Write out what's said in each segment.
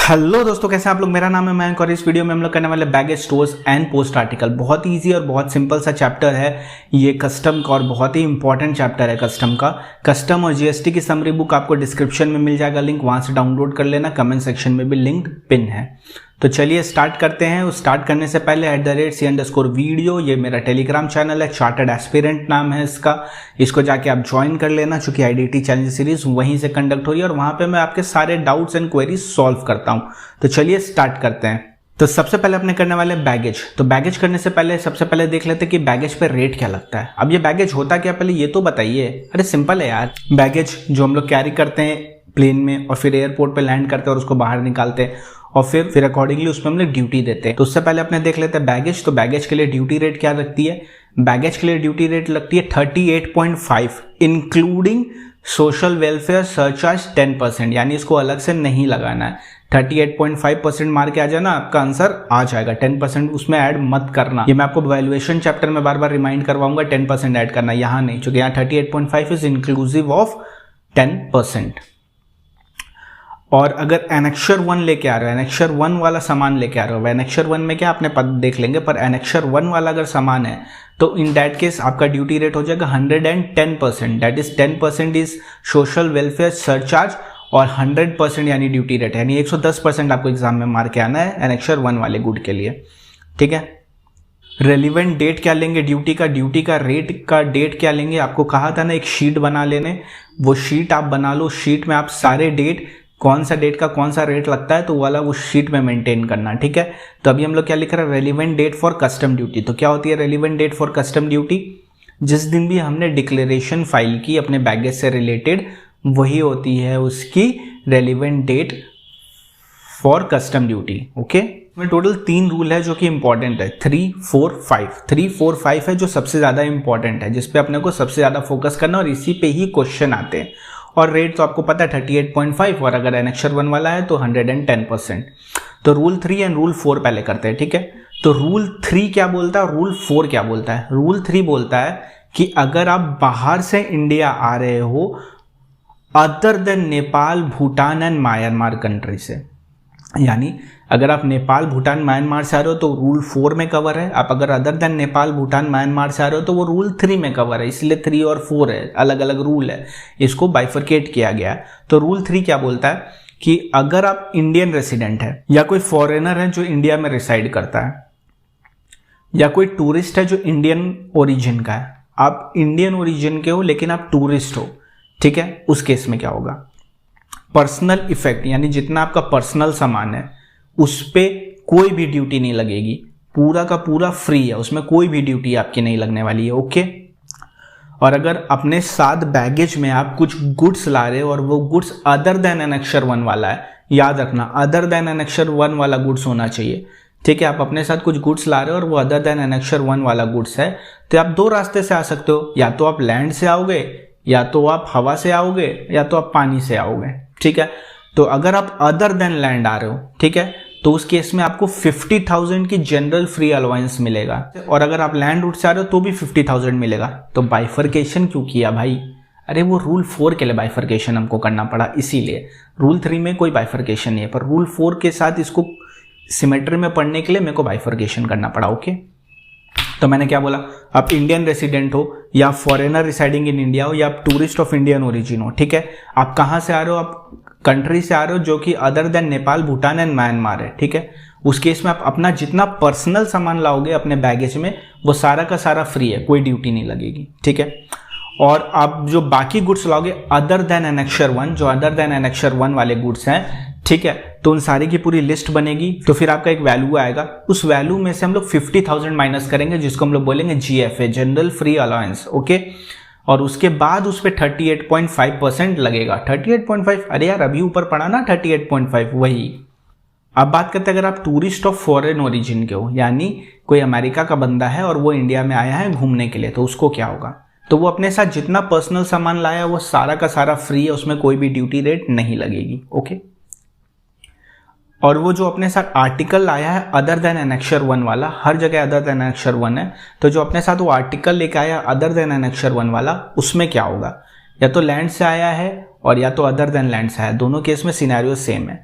Hello दोस्तों, कैसे आप लोग। मेरा नाम है मयंक और इस वीडियो में हम लोग करने वाले baggage stores and post article. बहुत इजी और बहुत सिंपल सा चैप्टर है ये कस्टम का और बहुत ही इंपॉर्टेंट चैप्टर है कस्टम का। कस्टम और जीएसटी की समरी बुक आपको डिस्क्रिप्शन में मिल जाएगा लिंक, वहां से डाउनलोड कर लेना। कमेंट सेक्शन में भी लिंक पिन है। तो चलिए स्टार्ट करते हैं। स्टार्ट करने से पहले @C_video ये मेरा टेलीग्राम चैनल है, चार्टर्ड एस्पिरेंट नाम है इसका। इसको जाके आप ज्वाइन कर लेना, चूंकि आईडीटी चैलेंज सीरीज वहीं से कंडक्ट हो रही है और वहां पे मैं आपके सारे डाउट्स एंड क्वेरीज सॉल्व करता हूं। तो चलिए स्टार्ट करते हैं। तो सबसे पहले अपने करने वाले बैगेज। तो बैगेज करने से पहले सबसे पहले देख लेते हैं कि बैगेज पे रेट क्या लगता है। अब ये बैगेज होता क्या, पहले ये तो बताइए। अरे सिंपल है यार, बैगेज जो हम लोग कैरी करते हैं प्लेन में और फिर एयरपोर्ट पे लैंड करते हैं और उसको बाहर निकालते हैं और फिर अकॉर्डिंगली उसमें हम लोग ड्यूटी देते हैं। तो उससे पहले अपने देख लेते हैं बैगेज। तो बैगेज के लिए ड्यूटी रेट क्या लगती है। बैगेज के लिए ड्यूटी रेट लगती है 38.5 इंक्लूडिंग सोशल वेलफेयर सरचार्ज 10%, यानी इसको अलग से नहीं लगाना है। 38.5% मार के आ जाना, आपका आंसर आ जाएगा। 10% उसमें ऐड मत करना। ये मैं आपको वैल्यूएशन चैप्टर में बार बार रिमाइंड करवाऊंगा, 10% ऐड करना, यहाँ नहीं, क्योंकि यहाँ 38.5 इज इंक्लूसिव ऑफ 10%। और अगर एनेक्शर 1 लेके आ रहे हो, एनेक्शर 1 वाला सामान लेके आ रहे हो, एनेक्शर 1 में क्या आपने पद देख लेंगे, पर एनेक्शर 1 वाला अगर सामान है तो इन दैट केस आपका ड्यूटी रेट हो जाएगा 110%। That is 10% is social welfare surcharge और 100% यानी ड्यूटी रेट, यानी 110% आपको एग्जाम में मार के आना है एनेक्शर 1 वाले गुड के लिए। ठीक है। रेलिवेंट डेट क्या लेंगे ड्यूटी का रेट का डेट क्या लेंगे। आपको कहा था ना एक शीट बना लेने, वो शीट आप बना लो। शीट में आप सारे डेट, कौन सा डेट का कौन सा रेट लगता है तो वाला वो शीट में मेंटेन करना। ठीक है। तो अभी हम लोग क्या लिख रहे हैं, relevant date for custom duty. तो क्या होती है relevant date for custom duty, जिस दिन भी हमने डिक्लेरेशन फाइल की अपने बैगेज से रिलेटेड, वही होती है उसकी relevant date for custom duty. Okay. में टोटल 3 रूल है जो कि इंपॉर्टेंट है, 3, 4, 5। 3, 4, 5 है जो सबसे ज्यादा इंपॉर्टेंट है, जिसपे अपने को सबसे ज्यादा फोकस करना और इसी पे ही क्वेश्चन आते हैं। और रेट तो आपको पता है 38.5 और अगर एनेक्शर 1 वाला है तो 110%। तो रूल 3 एंड रूल 4 पहले करते हैं। ठीक है। तो रूल 3 क्या बोलता है और रूल 4 क्या बोलता है। रूल 3 बोलता है कि अगर आप बाहर से इंडिया आ रहे हो other than Nepal, Bhutan and Myanmar country से, यानी अगर आप नेपाल, भूटान, म्यांमार से आ रहे हो तो रूल 4 में कवर है। आप अगर other than Nepal, Bhutan, Myanmar से आ रहे हो तो वो रूल 3 में कवर है। इसलिए 3 और 4 है, अलग अलग रूल है, इसको बाइफरकेट किया गया है। तो रूल 3 क्या बोलता है कि अगर आप इंडियन रेसिडेंट है या कोई फॉरेनर है जो इंडिया में रिसाइड करता है या कोई टूरिस्ट है जो इंडियन ओरिजिन का है, आप इंडियन ओरिजिन के हो लेकिन आप टूरिस्ट हो, ठीक है, उस केस में क्या होगा, पर्सनल इफेक्ट, यानी जितना आपका पर्सनल सामान है उस पे कोई भी ड्यूटी नहीं लगेगी, पूरा का पूरा फ्री है, उसमें कोई भी ड्यूटी आपकी नहीं लगने वाली है। ओके। और अगर अपने साथ बैगेज में आप कुछ गुड्स ला रहे हो और वो गुड्स अदर देन एनेक्शर 1 वाला है, याद रखना अदर देन एनेक्शर 1 वाला गुड्स होना चाहिए। ठीक है। आप अपने साथ कुछ गुड्स ला रहे हो और वो अदर देन एनेक्शर 1 वाला गुड्स है, तो आप 2 रास्ते से आ सकते हो, या तो आप लैंड से आओगे, या तो आप हवा से आओगे, या तो आप पानी से आओगे। ठीक है। तो अगर आप अदर देन लैंड आ रहे हो, ठीक है, तो उस केस में आपको 50,000 की जनरल फ्री अलाउंस मिलेगा। और अगर आप लैंड रूट से आ रहे हो तो भी 50,000 मिलेगा। तो बाइफरकेशन क्यों किया भाई। अरे वो रूल 4 के लिए बाइफरकेशन हमको करना पड़ा, इसीलिए। रूल 3 में कोई बाइफरकेशन नहीं है, पर रूल 4 के साथ इसको सिमेट्री में पढ़ने के लिए मेरे को बाइफरकेशन करना पड़ा। ओके। तो मैंने क्या बोला, आप इंडियन रेसिडेंट हो या फॉरेनर रिसाइडिंग इन इंडिया हो या आप टूरिस्ट ऑफ इंडियन ओरिजिन हो, ठीक है, आप कहाँ से आ रहे हो, आप कंट्री से आ रहे हो जो कि other than Nepal, Bhutan and Myanmar है, ठीक है, उस केस में आप अपना जितना पर्सनल सामान लाओगे अपने बैगेज में वो सारा का सारा फ्री है, कोई ड्यूटी नहीं लगेगी। ठीक है। और आप जो बाकी गुड्स लाओगे अदर देन एनेक्शर 1, जो अदर देन एनेक्शर 1 वाले गुड्स हैं, ठीक है, तो उन सारी की पूरी लिस्ट बनेगी। तो फिर आपका एक वैल्यू आएगा, उस वैल्यू में से हम लोग 50,000 माइनस करेंगे, जिसको हम लोग बोलेंगे GFA, general free allowance. Okay. और उसके बाद उस पर 38.5% लगेगा। 38.5, अरे यार अभी ऊपर पड़ा ना 38.5, वही। अब बात करते हैं अगर आप टूरिस्ट ऑफ फॉरेन ओरिजिन के हो, यानी कोई अमेरिका का बंदा है और वो इंडिया में आया है घूमने के लिए, तो उसको क्या होगा, तो वो अपने साथ जितना पर्सनल सामान लाया वो सारा का सारा फ्री है, उसमें कोई भी ड्यूटी रेट नहीं लगेगी। ओके। और वो जो अपने साथ आर्टिकल आया है अदर देन एनेक्शर 1 वाला, हर जगह अदर देन एनेक्शर 1 है, तो जो अपने साथ वो आर्टिकल लेके आया अदर देन एनेक्शर 1 वाला, उसमें क्या होगा, या तो लैंड से आया है और या तो अदर देन लैंड से आया, दोनों केस में सिनेरियो सेम है।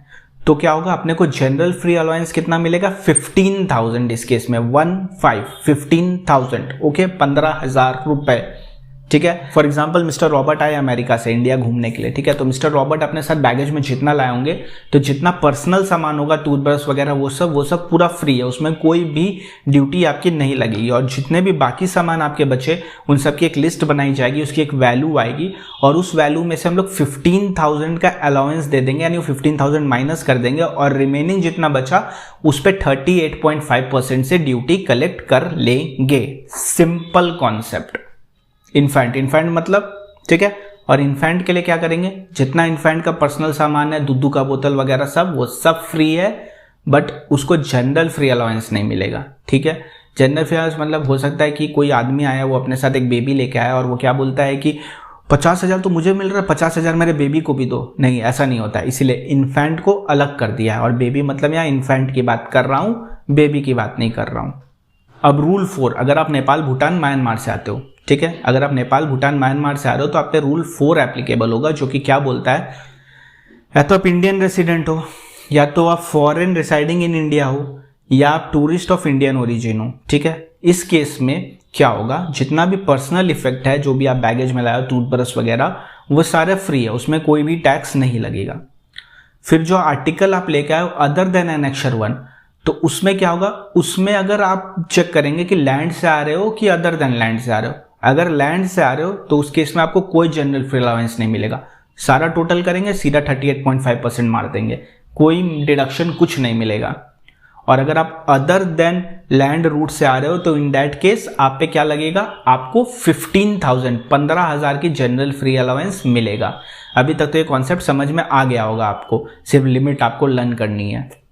तो क्या होगा, अपने को जनरल फ्री अलाउंस कितना मिलेगा, 15,000 इस केस में, 15,000, ओके, 15,000 रुपए, ठीक है। फॉर एग्जाम्पल मिस्टर रॉबर्ट आए अमेरिका से इंडिया घूमने के लिए, ठीक है, तो मिस्टर रॉबर्ट अपने साथ बैगेज में जितना लाए होंगे, तो जितना पर्सनल सामान होगा, टूथब्रश वगैरह, वो सब पूरा फ्री है, उसमें कोई भी ड्यूटी आपकी नहीं लगेगी। और जितने भी बाकी सामान आपके बचे, उन सब की एक लिस्ट बनाई जाएगी, उसकी एक वैल्यू आएगी, और उस वैल्यू में से हम लोग 15,000 का अलाउंस दे देंगे, यानी वो 15,000 माइनस कर देंगे, और रिमेनिंग जितना बचा उस पर 38.5% से ड्यूटी कलेक्ट कर लेंगे। Simple concept. इन्फेंट मतलब, ठीक है, और इन्फेंट के लिए क्या करेंगे, जितना इन्फेंट का पर्सनल सामान है, दूध का बोतल वगैरह सब, वो सब फ्री है, बट उसको जनरल फ्री अलाउंस नहीं मिलेगा, ठीक है। जनरल फ्री अलाउंस मतलब हो सकता है कि कोई आदमी आया, वो अपने साथ एक बेबी लेके आया, और वो क्या बोलता है कि 50,000 तो मुझे मिल रहा है, 50,000 मेरे बेबी को भी दो। नहीं, ऐसा नहीं होता, इसीलिए इन्फेंट को अलग कर दिया है, और बेबी मतलब यहाँ इन्फेंट की बात कर रहा हूँ, बेबी की बात नहीं कर रहा हूँ। अब रूल 4, अगर आप नेपाल, भूटान, म्यांमार से आते हो, ठीक है, अगर आप नेपाल, भूटान, म्यांमार से आ रहे हो, तो आप पे रूल 4 एप्लीकेबल होगा, जो कि क्या बोलता है, या तो आप इंडियन रेसिडेंट हो, या तो आप फॉरेन रिसाइडिंग इन इंडिया हो, या आप टूरिस्ट ऑफ इंडियन ओरिजिन हो, ठीक है। इस केस में क्या होगा, जितना भी पर्सनल इफेक्ट है, जो भी आप बैगेज में लाए हो, टूथब्रश वगैरह, वो सारे फ्री है, उसमें कोई भी टैक्स नहीं लगेगा। फिर जो आर्टिकल आप लेके आए हो अदर देन एनेक्सर 1, तो उसमें क्या होगा, उसमें अगर आप चेक करेंगे कि लैंड से आ रहे हो कि अदर देन लैंड से आ रहे हो, अगर लैंड से आ रहे हो तो उस केस में आपको कोई जनरल फ्री अलाउंस नहीं मिलेगा। सारा टोटल करेंगे, सीधा 38.5% मार देंगे, कोई डिडक्शन कुछ नहीं मिलेगा। और अगर आप अदर देन लैंड रूट से आ रहे हो, तो इन दैट केस आप पे क्या लगेगा, आपको 15,000 की जनरल फ्री अलाउंस मिलेगा। अभी तक तो ये कॉन्सेप्ट समझ में आ गया होगा आपको, सिर्फ लिमिट आपको लर्न करनी है।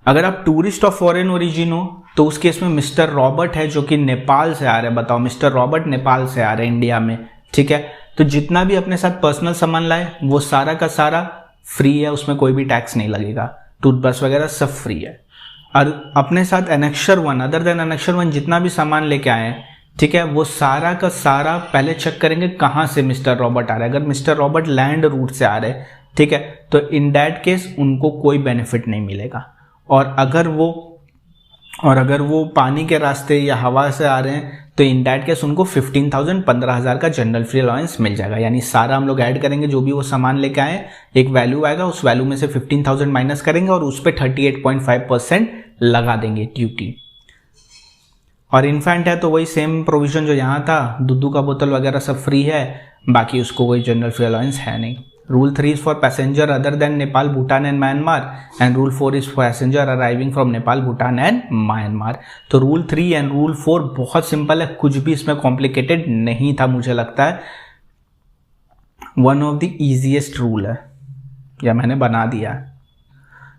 अगर आप टूरिस्ट ऑफ फॉरेन ओरिजिन हो, तो उस केस में मिस्टर रॉबर्ट है, जो कि नेपाल से आ रहे हैं, बताओ मिस्टर रॉबर्ट नेपाल से आ रहे हैं इंडिया में, ठीक है, तो जितना भी अपने साथ पर्सनल सामान लाए, वो सारा का सारा फ्री है, उसमें कोई भी टैक्स नहीं लगेगा, टूथब्रश वगैरह सब फ्री है। और अपने साथ एनेक्सर 1, अदर देन एनेक्सर 1 जितना भी सामान लेके आए हैं, ठीक है, वो सारा का सारा पहले चेक करेंगे कहाँ से मिस्टर रॉबर्ट आ रहा है। अगर मिस्टर रॉबर्ट लैंड रूट से आ रहे हैं, ठीक है, तो इन दैट केस उनको कोई बेनिफिट नहीं मिलेगा। और अगर वो पानी के रास्ते या हवा से आ रहे हैं, तो इन दैट केस उनको 15,000 15,000 का जनरल फ्री अलाउंस मिल जाएगा। यानी सारा हम लोग ऐड करेंगे, जो भी वो सामान लेके आए, एक वैल्यू आएगा, उस वैल्यू में से 15,000 माइनस करेंगे, और उस पर 38.5% लगा देंगे ड्यूटी। और इन्फेंट है तो वही सेम प्रोविजन जो यहाँ था, दूध का बोतल वगैरह सब फ्री है, बाकी उसको कोई जनरल फ्री अलाउंस है नहीं। Rule 3 is for passenger other than Nepal, Bhutan and Myanmar, and Rule 4 is for passenger arriving from Nepal, Bhutan and Myanmar। तो Rule 3 and Rule 4 बहुत सिंपल है, कुछ भी इसमें कॉम्प्लिकेटेड नहीं था, मुझे लगता है one of the easiest rule है, या मैंने बना दिया।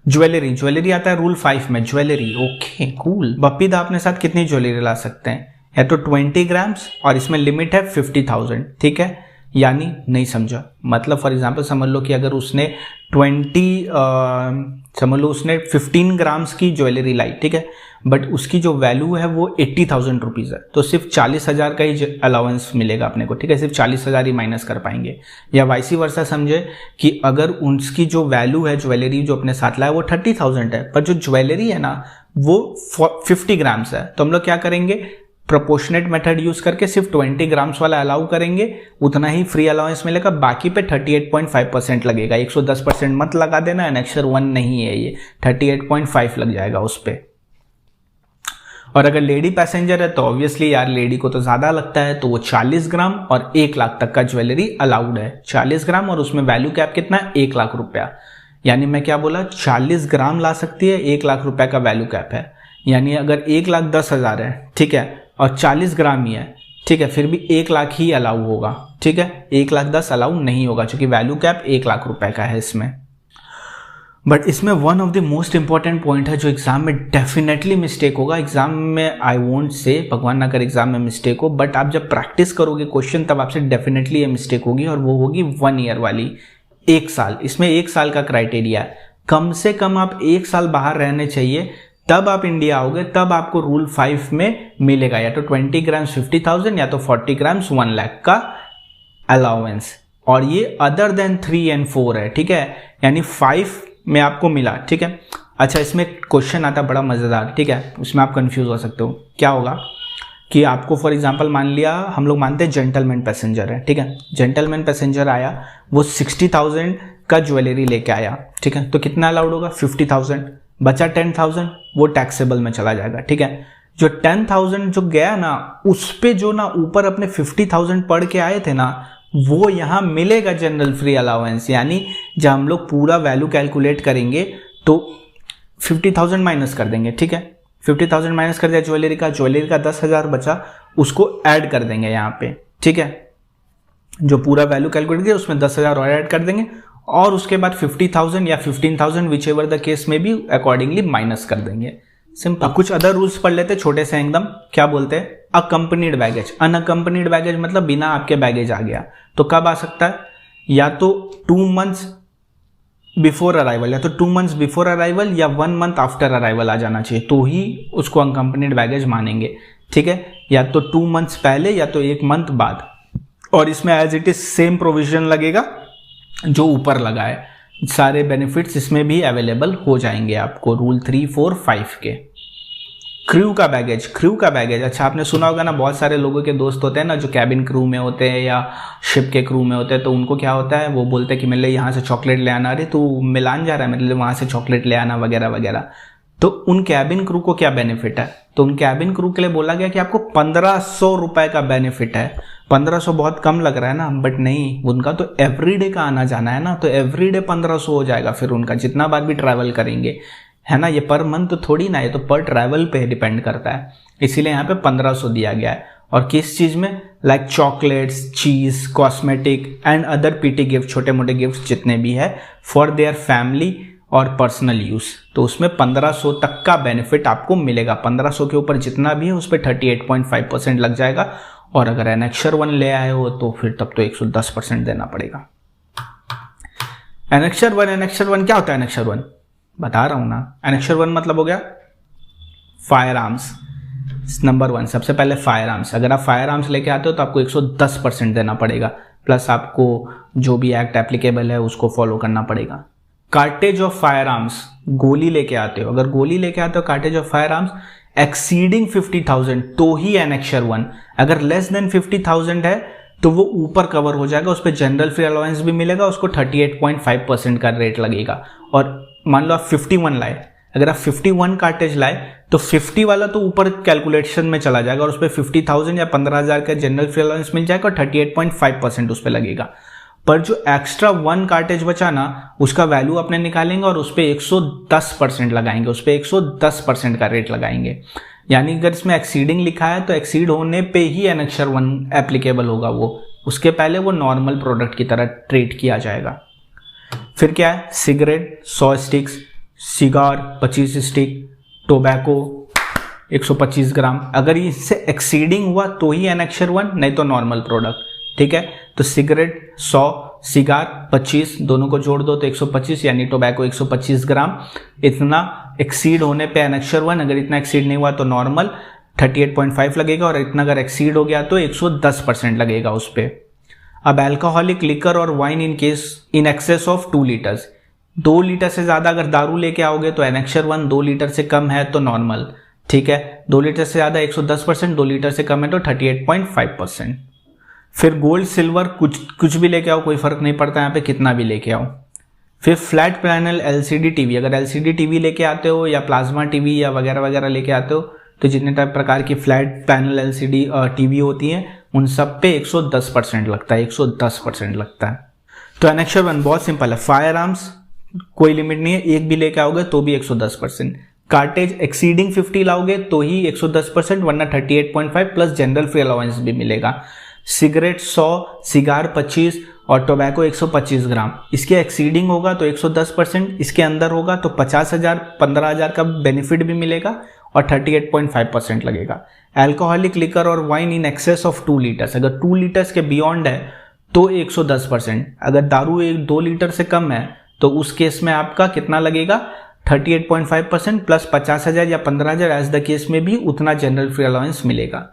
ज्वेलरी आता है रूल 5 में, ज्वेलरी, ओके कूल। बप्पीदा अपने साथ कितनी ज्वेलरी ला सकते हैं, या तो 20 ग्राम्स, और इसमें लिमिट है 50,000, ठीक है। यानी नहीं समझा, मतलब फॉर एग्जांपल समझ लो कि अगर उसने 15 ग्राम्स की ज्वेलरी लाई, ठीक है, बट उसकी जो वैल्यू है वो 80,000 रुपीज़ है, तो सिर्फ 40,000 का ही अलाउंस मिलेगा अपने को, ठीक है, सिर्फ 40,000 ही माइनस कर पाएंगे। या वाइसी वर्सा समझे कि अगर उसकी जो वैल्यू है ज्वेलरी जो अपने साथ लाया वो 30,000 है, पर जो ज्वेलरी है ना वो 50 ग्राम्स है, तो हम लोग क्या करेंगे, प्रोपोर्शनेट मेथड यूज करके सिर्फ 20 ग्राम्स वाला अलाउ करेंगे, उतना ही फ्री अलाउंस मिलेगा, बाकी पे 38.5% लगेगा। 110% मत लगा देना, एनेक्सर 1 नहीं है ये, 38.5 लग जाएगा उस पर। और अगर लेडी पैसेंजर है तो ऑब्वियसली यार लेडी को तो ज़्यादा लगता है, तो वो 40 ग्राम और 1 लाख तक का ज्वेलरी अलाउड है। 40 ग्राम और उसमें वैल्यू कैप कितना है, 1 लाख रुपया। यानी मैं क्या बोला, 40 ग्राम ला सकती है, 1 लाख रुपया का वैल्यू कैप है। यानी अगर 1,10,000 है, ठीक है, और 40 ग्राम ही है, ठीक है, फिर भी 1 लाख ही अलाउ होगा, ठीक है, 1,10,000 अलाउ नहीं होगा, क्योंकि वैल्यू कैप 1 लाख रुपए का है इसमें। बट इसमें one of the most important point है जो एग्जाम में डेफिनेटली मिस्टेक होगा। एग्जाम में आई वोंट से, भगवान ना करे एग्जाम में मिस्टेक हो, बट आप जब प्रैक्टिस करोगे क्वेश्चन तब आपसे डेफिनेटली ये मिस्टेक होगी, और वो होगी 1 ईयर वाली, 1 साल। इसमें 1 साल का क्राइटेरिया है, कम से कम आप 1 साल बाहर रहने चाहिए, तब आप इंडिया आओगे, तब आपको रूल 5 में मिलेगा या तो 20 ग्राम्स 50,000 या तो 40 ग्राम्स 1 लाख का अलाउंस। और ये अदर देन 3 and 4 है, ठीक है, यानी 5 में आपको मिला, ठीक है। अच्छा, इसमें क्वेश्चन आता है बड़ा मज़ेदार, ठीक है, उसमें आप कंफ्यूज हो सकते हो। क्या होगा कि आपको फॉर एग्जांपल मान लिया, हम लोग मानते हैं जेंटलमैन पैसेंजर है, ठीक है, जेंटलमैन पैसेंजर आया, वो 60,000 का ज्वेलरी लेके आया, ठीक है, तो कितना अलाउड होगा 50,000, बचा 10,000, वो टैक्सेबल में चला जाएगा, ठीक है। जो 10,000 जो गया ना, उस पे जो ना ऊपर अपने 50,000 पढ़ के आए थे ना, वो यहाँ मिलेगा जनरल फ्री अलाउंस। यानी जब हम लोग पूरा वैल्यू कैलकुलेट करेंगे तो 50,000 माइनस कर देंगे, ठीक है, 50,000 माइनस कर दिया ज्वेलरी का 10,000 बचा, उसको ऐड कर देंगे यहाँ पे, ठीक है, जो पूरा वैल्यू कैलकुलेट किया उसमें 10,000 और ऐड कर देंगे, और उसके बाद 50,000 या 15,000 विच एवर द केस में भी अकॉर्डिंगली माइनस कर देंगे। सिंपल। कुछ अदर रूल्स पढ़ लेते छोटे से एकदम। क्या बोलते हैं, अकम्पनीड बैगेज। अनअकम्पनीड बैगेज मतलब बिना आपके बैगेज आ गया, तो कब आ सकता है, या तो 2 months बिफोर अराइवल, या तो 2 months बिफोर अराइवल या 1 month आफ्टर अराइवल आ जाना चाहिए, तो ही उसको अनकम्पनीड बैगेज मानेंगे, ठीक है, या तो 2 months पहले या तो 1 month बाद। और इसमें as it is same provision लगेगा जो ऊपर लगा है, सारे बेनिफिट्स इसमें भी अवेलेबल हो जाएंगे आपको रूल 3, 4, 5 के। क्रू का बैगेज, क्रू का बैगेज, अच्छा आपने सुना होगा ना, बहुत सारे लोगों के दोस्त होते हैं ना जो कैबिन क्रू में होते हैं या शिप के क्रू में होते हैं, तो उनको क्या होता है, वो बोलते हैं कि मेरे लिए यहाँ से चॉकलेट ले आना, अरे तू मिलान जा रहा है, मेरे लिए वहाँ से चॉकलेट ले आना वगैरह वगैरह। तो उन कैबिन क्रू को क्या बेनिफिट है, तो उन कैबिन क्रू के लिए बोला गया कि आपको 1,500 रुपए का बेनिफिट है। 1,500 बहुत कम लग रहा है ना, बट नहीं, उनका तो एवरीडे का आना जाना है ना, तो एवरीडे 1,500 हो जाएगा फिर उनका, जितना बार भी ट्रैवल करेंगे, है ना, ये पर मंथ थोड़ी ना, ये तो पर ट्रैवल पे डिपेंड करता है, इसीलिए यहाँ पे 1,500 दिया गया है। और किस चीज में, लाइक चॉकलेट्स, चीज, cosmetic and other PT gift, छोटे मोटे गिफ्ट जितने भी है फॉर देयर फैमिली और पर्सनल यूज, तो उसमें 1,500 तक का बेनिफिट आपको मिलेगा। 1,500 के ऊपर जितना भी है उस पर 38.5% लग जाएगा, और अगर एनेक्सर 1 ले आए हो तो फिर तब तो 110% देना पड़ेगा। एनेक्सर 1 क्या होता है, एनेक्सर 1 बता रहा हूं ना, एनेक्सर 1 मतलब हो गया फायर आर्म्स। नंबर 1 सबसे पहले फायर आर्म्स, अगर आप फायर आर्म्स लेके आते हो तो आपको 110% देना पड़ेगा, प्लस आपको जो भी एक्ट एप्लीकेबल है उसको फॉलो करना पड़ेगा। कार्टेज ऑफ फायर आर्म्स, गोली लेके आते हो, अगर गोली लेके आते हो cartridge of firearms exceeding 50,000 तो ही एनेक्सर 1, अगर लेस देन 50,000 है तो वो ऊपर कवर हो जाएगा, उस पर जनरल फ्री अलाउंस भी मिलेगा, उसको 38.5% का रेट लगेगा। और मान लो आप 51 लाए, अगर आप 51 कार्टेज लाए तो 50 वाला तो ऊपर कैलकुलेशन में चला जाएगा और उस पर 50,000 या 15,000 का जनरल फ्री अलाउंस मिल जाएगा और 38.5% उस पर लगेगा। पर जो एक्स्ट्रा 1 कार्टेज बचा ना, उसका वैल्यू अपने निकालेंगे और उस पर 110% लगाएंगे, उस पर 110% का रेट लगाएंगे। यानी अगर इसमें एक्सीडिंग लिखा है तो एक्सीड होने पे ही एनेक्सर 1 एप्लीकेबल होगा, वो उसके पहले वो नॉर्मल प्रोडक्ट की तरह ट्रीट किया जाएगा। फिर क्या है, cigarette 100 sticks, cigar 25 stick, tobacco 125 ग्राम, अगर इससे एक्सीडिंग हुआ तो ही एनेक्सर 1, नहीं तो नॉर्मल प्रोडक्ट, ठीक है। तो सिगरेट 100, सिगार 25, दोनों को जोड़ दो तो 125, यानी टोबैको 125 ग्राम, इतना एक्सीड होने पे एनेक्सर 1, अगर इतना एक्सीड नहीं हुआ तो नॉर्मल 38.5 लगेगा, और इतना अगर एक्सीड हो गया तो 110% लगेगा उस पर। अब अल्कोहलिक लिकर और wine in excess of 2 litres, 2 litre से ज्यादा अगर दारू लेके आओगे तो एनेक्सर 1, 2 लीटर से कम है तो नॉर्मल, ठीक है, 2 लीटर से ज्यादा 110%, 2 लीटर से कम है तो 38.5%। फिर गोल्ड सिल्वर कुछ भी लेके आओ, कोई फर्क नहीं पड़ता यहाँ पे, कितना भी लेके आओ। फिर फ्लैट पैनल एलसीडी टीवी, अगर एलसीडी टीवी लेके आते हो या प्लाज्मा टीवी या वगैरह वगैरह लेके आते हो, तो जितने टाइप प्रकार की फ्लैट पैनल एलसीडी टीवी होती हैं उन सब पे 110% लगता है, 110% लगता है। तो एनेक्सर 1 बहुत सिंपल है, फायर आर्म्स कोई लिमिट नहीं है, एक भी लेके आओगे तो भी 110%, कार्टेज एक्सीडिंग 50 लाओगे तो ही 110%, वरना 38.5 प्लस जनरल फ्री अलाउंस भी मिलेगा। सिगरेट 100, सिगार 25 और टोबैको 125 ग्राम, इसके एक्सीडिंग होगा तो 110%, इसके अंदर होगा तो 50,000 15,000 का बेनिफिट भी मिलेगा और 38.5% लगेगा। अल्कोहलिक लिकर और wine in excess of 2 litres, अगर 2 लीटर्स के बियॉन्ड है तो 110%, अगर दारू 2 लीटर से कम है तो उस केस में आपका कितना लगेगा, 38.5% प्लस 50,000 या 15,000 एज द केस में भी उतना जनरल फ्री अलाउंस मिलेगा।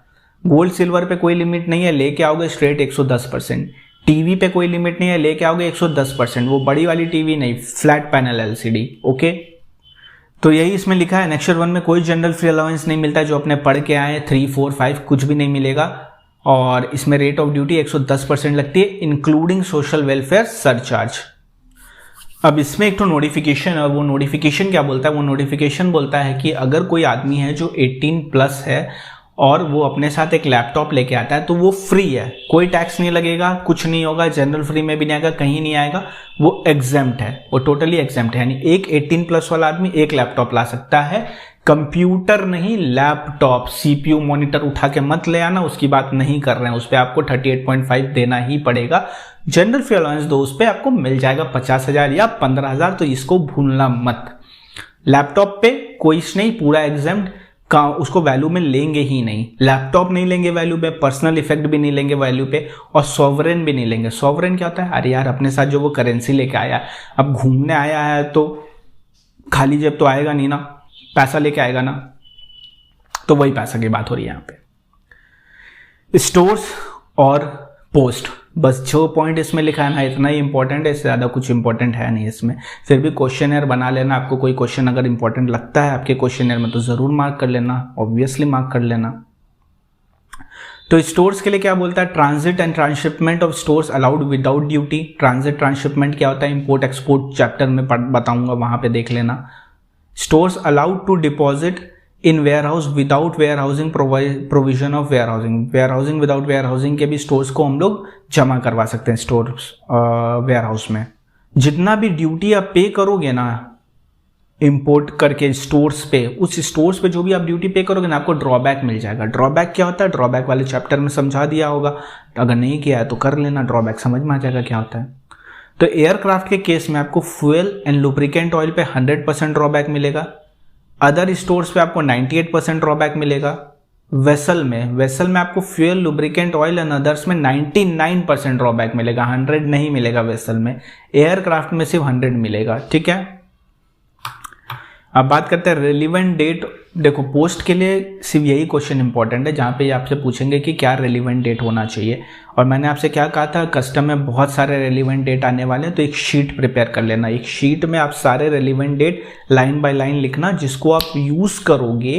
गोल्ड सिल्वर पे कोई लिमिट नहीं है, लेके आओगे स्ट्रेट 110%। टीवी पे कोई लिमिट नहीं है, लेके आओगे 110%, वो बड़ी वाली टीवी नहीं, फ्लैट पैनल एलसीडी। ओके, तो यही इसमें लिखा है। एनेक्चर 1 में कोई जनरल फ्री अलाउंस नहीं मिलता है, जो अपने पढ़ के आए 3, 4, 5 कुछ भी नहीं मिलेगा। और इसमें रेट ऑफ ड्यूटी 110% लगती है, इंक्लूडिंग सोशल वेलफेयर सरचार्ज। अब इसमें एक तो नोटिफिकेशन है, और वो नोटिफिकेशन क्या बोलता है, वो नोटिफिकेशन बोलता है कि अगर कोई आदमी है जो 18+ है और वो अपने साथ एक लैपटॉप लेके आता है तो वो फ्री है, कोई टैक्स नहीं लगेगा, कुछ नहीं होगा, जनरल फ्री में भी नहीं आएगा, कहीं नहीं आएगा, वो एग्जेम्प्ट है, वो टोटली एग्जेम्प्ट है। यानी एक 18+ वाला आदमी एक लैपटॉप ला सकता है, कंप्यूटर नहीं, लैपटॉप। सीपीयू मॉनिटर उठा के मत ले आना, उसकी बात नहीं कर रहे हैं, उस पर आपको 38.5 देना ही पड़ेगा। जनरल फ्री अलाउंस दो, उस पर आपको मिल जाएगा 50,000 या 15,000, तो इसको भूलना मत। लैपटॉप पे कोई नहीं, पूरा एग्जेम्प्ट का, उसको वैल्यू में लेंगे ही नहीं, लैपटॉप नहीं लेंगे वैल्यू पे, पर्सनल इफेक्ट भी नहीं लेंगे वैल्यू पे, और सॉवरेन भी नहीं लेंगे। सॉवरेन क्या होता है, अरे यार अपने साथ जो वो करेंसी लेके आया, अब घूमने आया है तो खाली जेब तो आएगा नहीं ना, पैसा लेके आएगा ना, तो वही पैसा की बात हो रही है यहाँ पे। स्टोर्स और पोस्ट, बस जो पॉइंट इसमें लिखा है ना, इतना ही इंपॉर्टेंट है, इससे ज़्यादा कुछ इंपॉर्टेंट है नहीं इसमें। फिर भी क्वेश्चनर बना लेना, आपको कोई क्वेश्चन अगर इंपॉर्टेंट लगता है आपके क्वेश्चनर में तो ज़रूर मार्क कर लेना, ऑब्वियसली मार्क कर लेना। तो स्टोर्स के लिए क्या बोलता है, transit and transshipment of stores allowed without duty. Transit transshipment क्या होता है, इंपोर्ट एक्सपोर्ट चैप्टर में बताऊंगा, वहां पे देख लेना। Stores allowed to deposit in warehouse without warehousing, provision of warehousing. Warehousing without warehousing के भी स्टोर्स को हम लोग जमा करवा सकते हैं स्टोर्स वेयर हाउस में। जितना भी ड्यूटी आप पे करोगे ना इंपोर्ट करके स्टोर्स पे, उस स्टोर्स पे जो भी आप ड्यूटी पे करोगे ना, आपको ड्रॉबैक मिल जाएगा। ड्रॉबैक क्या होता है, ड्रॉबैक वाले चैप्टर में समझा दिया होगा, अगर नहीं किया है तो कर लेना, ड्रॉबैक समझ में आ जाएगा क्या होता है। तो एयरक्राफ्ट के केस में आपको फ्यूल एंड लुब्रिकेंट ऑयल पे 100% ड्रॉबैक मिलेगा। अदर स्टोर्स पे आपको 98% ड्रॉबैक मिलेगा। वेसल में आपको fuel, lubricant oil and others में 99% ड्रॉबैक मिलेगा, 100 नहीं मिलेगा वेसल में। एयरक्राफ्ट में सिर्फ 100 मिलेगा, ठीक है। अब बात करते हैं रेलिवेंट डेट। देखो पोस्ट के लिए सिर्फ यही क्वेश्चन इंपॉर्टेंट है जहाँ पे आपसे पूछेंगे कि क्या रेलिवेंट डेट होना चाहिए, और मैंने आपसे क्या कहा था, कस्टम में बहुत सारे रेलिवेंट डेट आने वाले हैं, तो एक शीट प्रिपेयर कर लेना। एक शीट में आप सारे relevant date line by line लिखना, जिसको आप यूज करोगे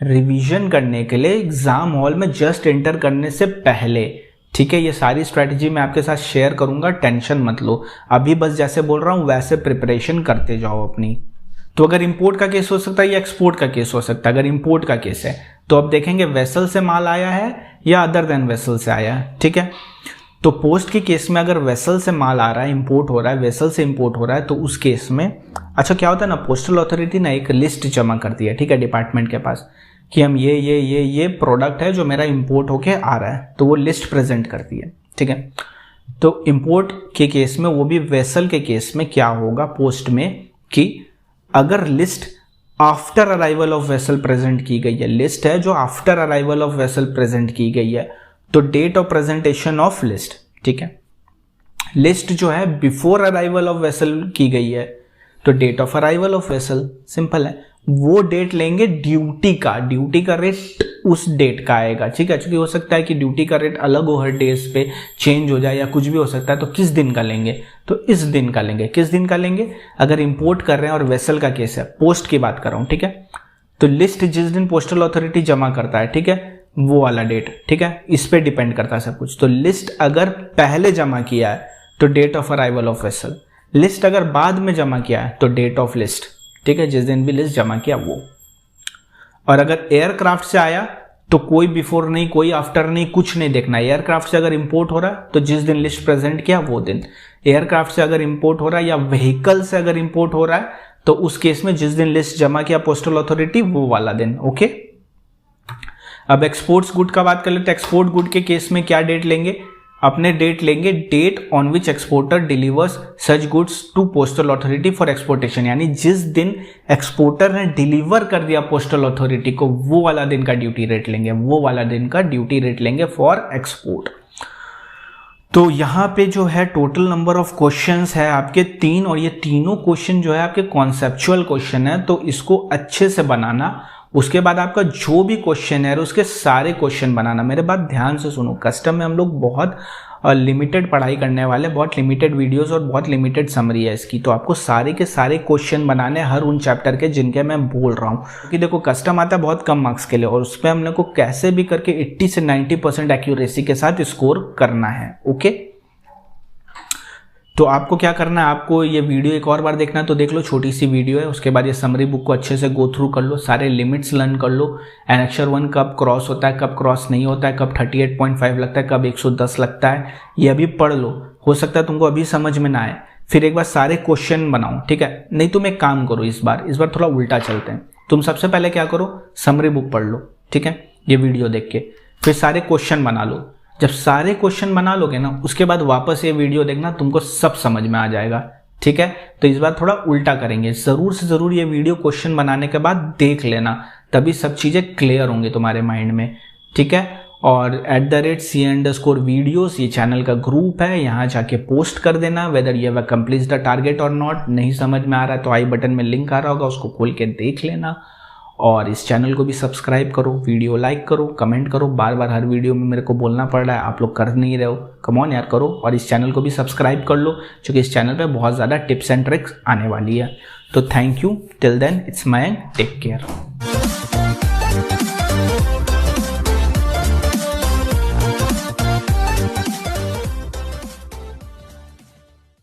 रिवीजन करने के लिए एग्जाम हॉल में जस्ट एंटर करने से पहले, ठीक है। ये सारी स्ट्रैटेजी मैं आपके साथ शेयर करूंगा, टेंशन मत लो। अभी बस जैसे बोल रहा हूँ वैसे प्रिपरेशन करते जाओ अपनी। तो अगर इंपोर्ट का केस हो सकता है या एक्सपोर्ट का केस हो सकता है। अगर इंपोर्ट का केस है तो अब देखेंगे वेसल से माल आया है या अदर देन वेसल से आया है, ठीक है। तो पोस्ट के केस में अगर वेसल से माल आ रहा है, इंपोर्ट हो रहा है, वेसल से इंपोर्ट हो रहा है, तो उस केस में अच्छा क्या होता है ना, पोस्टल अथॉरिटी ना एक लिस्ट जमा करती है, ठीक है, डिपार्टमेंट के पास, कि हम ये प्रोडक्ट है जो मेरा इंपोर्ट होके आ रहा है, तो वो लिस्ट प्रेजेंट करती है, ठीक है। तो इंपोर्ट के केस में, वो भी वेसल के केस में क्या होगा पोस्ट में, कि अगर list after arrival of vessel present की गई है, लिस्ट है जो after arrival of vessel present की गई है, तो date of presentation of list, ठीक है। लिस्ट जो है बिफोर अराइवल ऑफ वेसल की गई है, तो date of arrival of vessel, simple है। वो डेट लेंगे ड्यूटी का रेट उस डेट का आएगा, ठीक है। क्योंकि हो सकता है कि ड्यूटी का रेट अलग हो, हर डेज पे चेंज हो जाए या कुछ भी हो सकता है, तो किस दिन का लेंगे, तो इस दिन का लेंगे। किस दिन का लेंगे, अगर इंपोर्ट कर रहे हैं और वेसल का केस है, पोस्ट की बात कर रहा हूं, ठीक है, तो लिस्ट जिस दिन पोस्टल अथॉरिटी जमा करता है, ठीक है, वो वाला डेट, ठीक है, इस पे डिपेंड करता है सब कुछ। तो लिस्ट अगर पहले जमा किया है तो date of arrival of vessel, list अगर बाद में जमा किया है तो डेट ऑफ लिस्ट, ठीक है, जिस दिन भी लिस्ट जमा किया वो। और अगर एयरक्राफ्ट से आया तो कोई बिफोर नहीं, कोई आफ्टर नहीं, कुछ नहीं देखना। एयरक्राफ्ट से अगर इंपोर्ट हो रहा है तो जिस दिन लिस्ट प्रेजेंट किया वो दिन। एयरक्राफ्ट से अगर इंपोर्ट हो रहा है या व्हीकल से अगर इंपोर्ट हो रहा है तो उस केस में जिस दिन लिस्ट जमा किया पोस्टल अथॉरिटी वो वाला दिन, ओके। अब एक्सपोर्ट्स गुड का बात कर लेते हैं। एक्सपोर्ट गुड के केस में क्या डेट लेंगे, अपने डेट लेंगे, date on which exporter delivers such goods to postal authority for exportation, यानी जिस दिन एक्सपोर्टर ने डिलीवर कर दिया पोस्टल अथॉरिटी को वो वाला दिन का ड्यूटी रेट लेंगे, वो वाला दिन का ड्यूटी रेट लेंगे फॉर एक्सपोर्ट। तो यहाँ पे जो है टोटल नंबर ऑफ क्वेश्चंस है आपके 3, और ये तीनों क्वेश्चन जो है आपके कॉन्सेप्चुअल क्वेश्चन है, तो इसको अच्छे से बनाना उसके बाद आपका जो भी क्वेश्चन है उसके सारे क्वेश्चन बनाना। मेरे बात ध्यान से सुनो, कस्टम में हम लोग बहुत लिमिटेड पढ़ाई करने वाले, बहुत लिमिटेड वीडियोस और बहुत लिमिटेड समरी है इसकी, तो आपको सारे के सारे क्वेश्चन बनाने हर उन चैप्टर के जिनके मैं बोल रहा हूँ। क्योंकि देखो कस्टम आता है बहुत कम मार्क्स के लिए और उसमें हमने को कैसे भी करके 80 से 90% एक्यूरेसी के साथ स्कोर करना है। ओके, तो आपको क्या करना है, आपको ये वीडियो एक और बार देखना है तो देख लो, छोटी सी वीडियो है। उसके बाद ये समरी बुक को अच्छे से गो थ्रू कर लो, सारे लिमिट्स लर्न कर लो। एनेक्सर 1 कब क्रॉस होता है, कब क्रॉस नहीं होता है, कब 38.5 लगता है, कब 110 लगता है, ये अभी पढ़ लो। हो सकता है तुमको अभी समझ में ना आए, फिर एक बार सारे क्वेश्चन बनाओ, ठीक है। नहीं तुम एक काम करो, इस बार थोड़ा उल्टा चलते हैं। तुम सबसे पहले क्या करो, समरी बुक पढ़ लो, ठीक है, ये वीडियो देख के, फिर सारे क्वेश्चन बना लो। जब सारे क्वेश्चन बना लोगे ना, उसके बाद वापस ये वीडियो देखना, तुमको सब समझ में आ जाएगा, ठीक है। तो इस बार थोड़ा उल्टा करेंगे, जरूर से जरूर ये वीडियो क्वेश्चन बनाने के बाद देख लेना, तभी सब चीजें क्लियर होंगी तुम्हारे माइंड में, ठीक है। और @CA_videos ये चैनल का ग्रुप है, यहाँ जाके पोस्ट कर देना whether you have accomplished the target और नॉट। नहीं समझ में आ रहा है तो आई बटन में लिंक आ रहा होगा, उसको खोल के देख लेना। और इस चैनल को भी सब्सक्राइब करो, वीडियो लाइक करो, कमेंट करो। बार बार हर वीडियो में मेरे को बोलना पड़ रहा है, आप लोग कर नहीं रहे हो, कम ऑन यार करो। और इस चैनल को भी सब्सक्राइब कर लो, क्योंकि इस चैनल पे बहुत ज़्यादा टिप्स एंड ट्रिक्स आने वाली है। तो thank you, till then it's my take care.